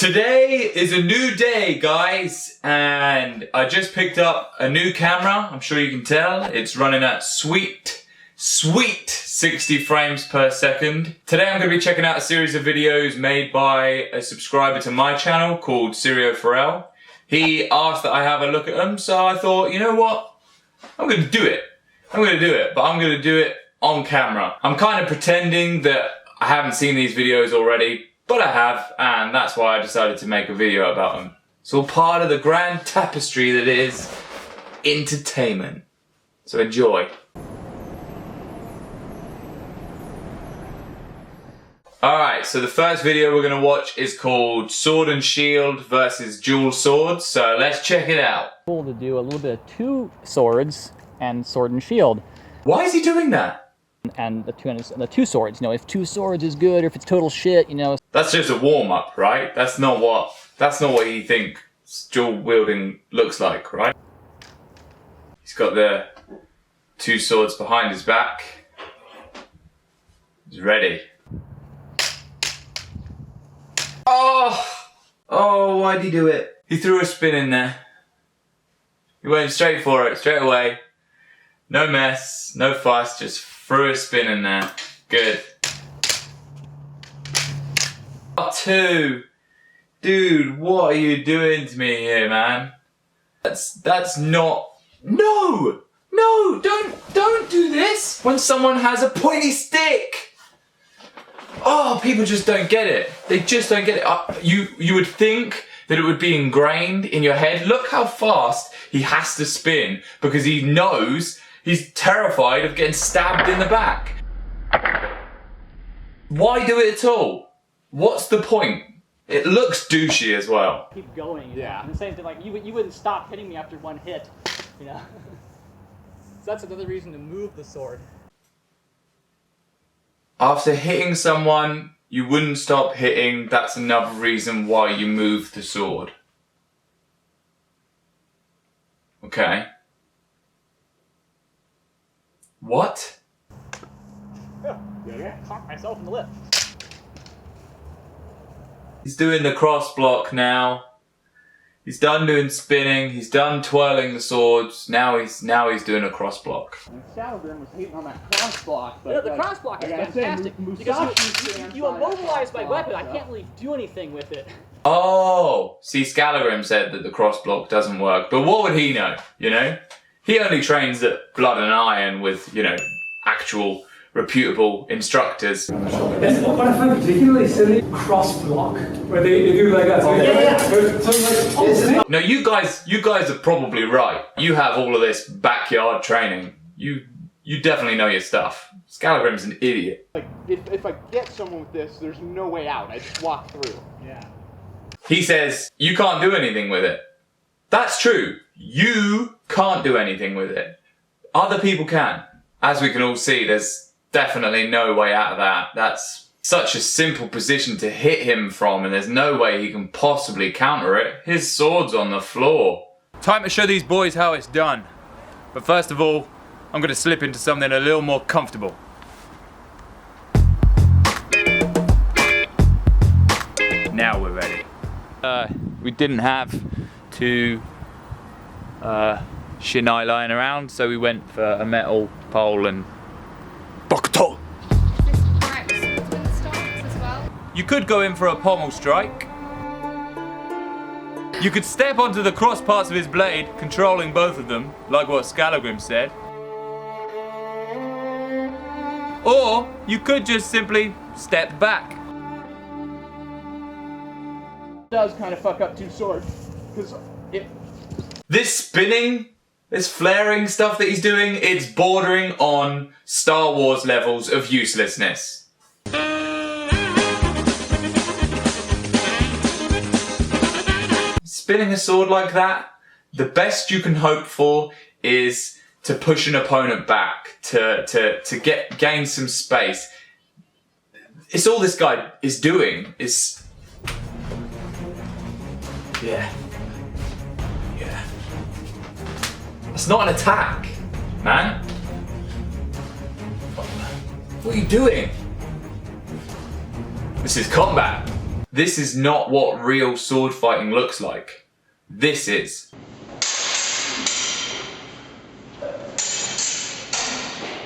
Today is a new day, guys, and I just picked up a new camera. I'm sure you can tell. It's running at sweet 60 frames per second. Today I'm going to be checking out a series of videos made by a subscriber to my channel called Sirio Farrell. He asked that I have a look at them, so I thought, you know what? I'm going to do it. But I'm going to do it on camera. I'm kind of pretending that I haven't seen these videos already, but I have, and that's why I decided to make a video about them. It's all part of the grand tapestry that is entertainment. So enjoy. Alright, so the first video we're going to watch is called Sword and Shield versus Dual Swords, so let's check it out. Cool to do a little bit of two swords and sword and shield. Why is he doing that? And the two swords, you know, if two swords is good or if it's total shit, you know. That's just a warm-up, right? That's not what he thinks dual wielding looks like, right? He's got the two swords behind his back. He's ready. Oh, why'd he do it? He threw a spin in there. He went straight for it, straight away. No mess, no fuss, just threw a spin in there. Good. Two. Dude, what are you doing to me here, man? That's not... No, don't do this when someone has a pointy stick. Oh, people just don't get it. They just don't get it. You would think that it would be ingrained in your head. Look how fast he has to spin because he knows he's terrified of getting stabbed in the back. Why do it at all? What's the point? It looks douchey as well. Keep going, yeah. And the same thing, like, you wouldn't stop hitting me after one hit, you know? So that's another reason to move the sword. After hitting someone, you wouldn't stop hitting. That's another reason why you move the sword. Okay. What? Yeah, caught myself in the lip. He's doing the cross block now. He's done doing spinning. He's done twirling the swords. Now he's doing a cross block. Shadowgrim was hating on that cross block, but Yeah, the cross block is fantastic because you immobilize my weapon. I can't really do anything with it. Oh, see, Scalagram said that the cross block doesn't work, but what would he know? You know, he only trains at Blood and Iron with, you know, actual reputable instructors. It's what I find particularly silly, cross block, where they do like that. So No, you guys are probably right. You have all of this backyard training. You definitely know your stuff. Scalagrim's an idiot. like if I get someone with this, there's no way out. I just walk through. yeah. He says, you can't do anything with it. That's true. You can't do anything with it. Other people can. As we can all see, there's definitely no way out of that. That's such a simple position to hit him from, and there's no way he can possibly counter it. His sword's on the floor. Time to show these boys how it's done. But first of all, I'm going to slip into something a little more comfortable. Now we're ready. We didn't have to shinai lying around, so we went for a metal pole and Bokuto. You could go in for a pommel strike. You could step onto the cross parts of his blade, controlling both of them, like what Scalagrim said. Or you could just simply step back. It does kind of fuck up two swords, because it... This spinning, this flaring stuff that he's doing, it's bordering on Star Wars levels of uselessness. Spinning a sword like that, the best you can hope for is to push an opponent back, to gain some space. It's all this guy is doing, is... Yeah. It's not an attack, man. What are you doing? This is combat. This is not what real sword fighting looks like. This is.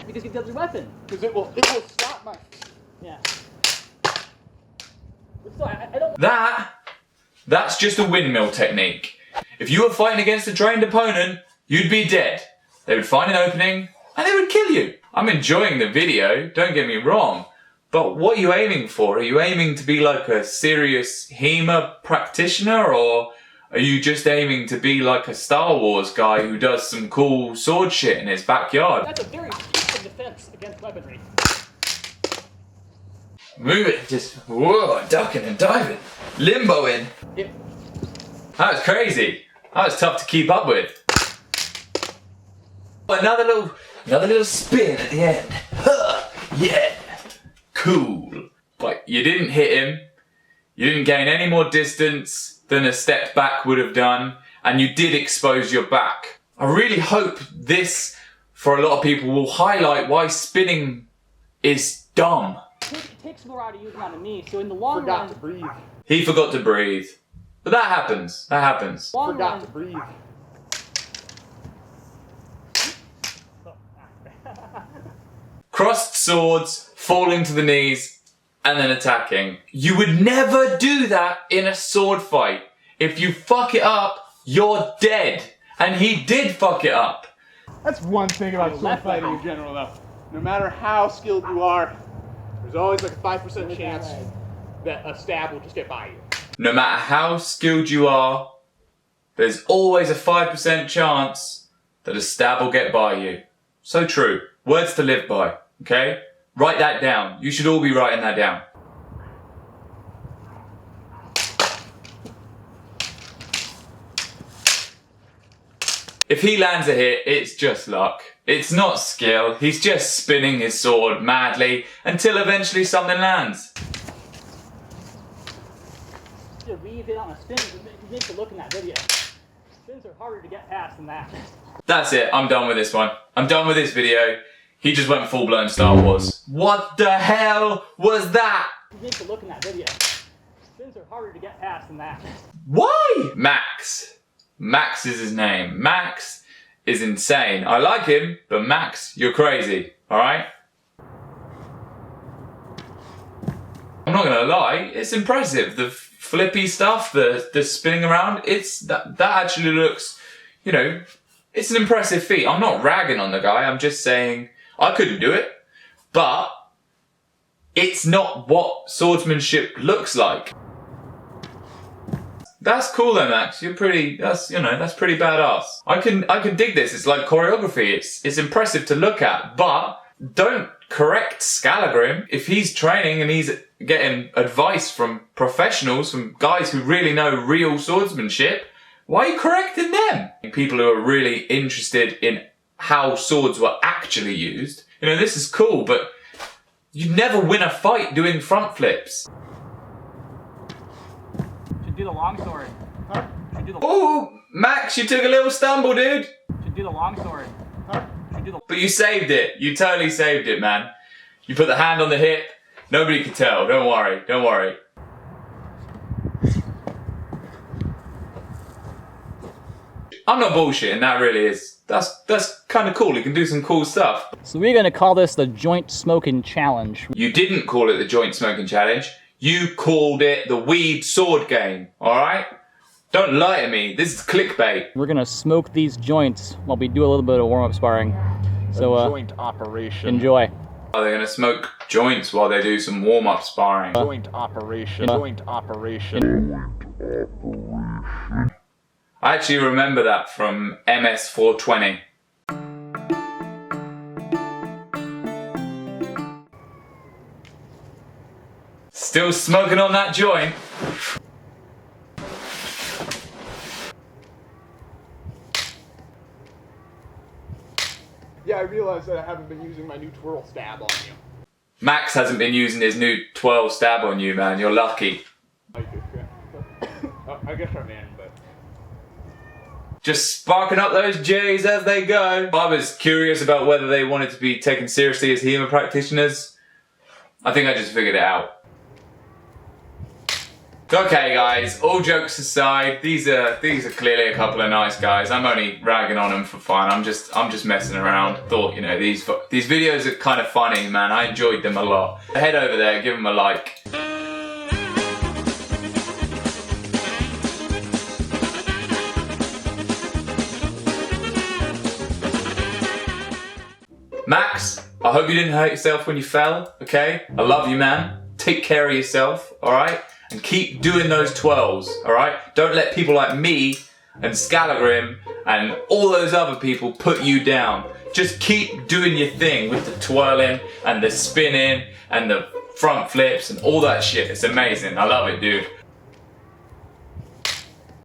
Because you got your weapon. Because it will stop my... Yeah. But still, I don't... That's just a windmill technique. If you were fighting against a trained opponent, you'd be dead. They would find an opening, and they would kill you. I'm enjoying the video, don't get me wrong. But what are you aiming for? Are you aiming to be like a serious HEMA practitioner, or are you just aiming to be like a Star Wars guy who does some cool sword shit in his backyard? That's a very decent defense against weaponry. Move it, just whoa, ducking and diving, limboing. Yeah. That was crazy. That was tough to keep up with. Another little spin at the end. Huh, yeah. Cool. But you didn't hit him, you didn't gain any more distance than a step back would have done, and you did expose your back. I really hope this, for a lot of people, will highlight why spinning is dumb. It takes more out of using on the knee, so in the long Forgot run... to breathe. He forgot to breathe. But that happens. That happens. Forgot to breathe. Crossed swords, falling to the knees, and then attacking. You would never do that in a sword fight. If you fuck it up, you're dead. And he did fuck it up. That's one thing about sword fighting in general, though. No matter how skilled you are, there's always like a 5% chance that a stab will just get by you. No matter how skilled you are, there's always a 5% chance that a stab will get by you. So true. Words to live by, okay? Write that down. You should all be writing that down. If he lands a hit, it's just luck. It's not skill. He's just spinning his sword madly until eventually something lands. To weave in on a spin, you need to look in that video. Spins are harder to get past than that. That's it. I'm done with this one. I'm done with this video. He just went full-blown Star Wars. What the hell was that? You need to look in that video. Spins are harder to get past than that. Why? Max. Max is his name. Max is insane. I like him, but Max, you're crazy. Alright? I'm not gonna lie, it's impressive. The flippy stuff, the spinning around, that actually looks, you know, it's an impressive feat. I'm not ragging on the guy, I'm just saying I couldn't do it, but it's not what swordsmanship looks like. That's cool though, Max. That's pretty badass. I can dig this. It's like choreography. It's impressive to look at, but don't correct Scalagrim. If he's training and he's getting advice from professionals, from guys who really know real swordsmanship, why are you correcting them? People who are really interested in how swords were actually used. You know, this is cool, but you'd never win a fight doing front flips. Should do the longsword. Huh? Oh, Max, you took a little stumble, dude. Should do the longsword. Huh? But you saved it. You totally saved it, man. You put the hand on the hip. Nobody could tell. Don't worry. Don't worry. I'm not bullshitting. That really is. That's kind of cool. You can do some cool stuff. So we're gonna call this the joint smoking challenge. You didn't call it the joint smoking challenge. You called it the weed sword game. All right? Don't lie to me. This is clickbait. We're gonna smoke these joints while we do a little bit of warm-up sparring. So joint operation. Enjoy. Are they gonna smoke joints while they do some warm-up sparring? Joint operation. Joint operation. I actually remember that from MS420. Still smoking on that joint. Yeah, I realize that I haven't been using my new twirl stab on you. Max hasn't been using his new 12 stab on you, man. You're lucky. I guess I'm in, but... Just sparking up those J's as they go. I was curious about whether they wanted to be taken seriously as HEMA practitioners. I think I just figured it out. Okay guys, all jokes aside, these are clearly a couple of nice guys. I'm only ragging on them for fun. I'm just messing around. Thought, you know, these videos are kind of funny, man. I enjoyed them a lot. Head over there, give them a like. Max, I hope you didn't hurt yourself when you fell, okay? I love you, man. Take care of yourself, alright? And keep doing those 12s, alright? Don't let people like me and Scalagrim and all those other people put you down. Just keep doing your thing with the twirling and the spinning and the front flips and all that shit. It's amazing. I love it, dude.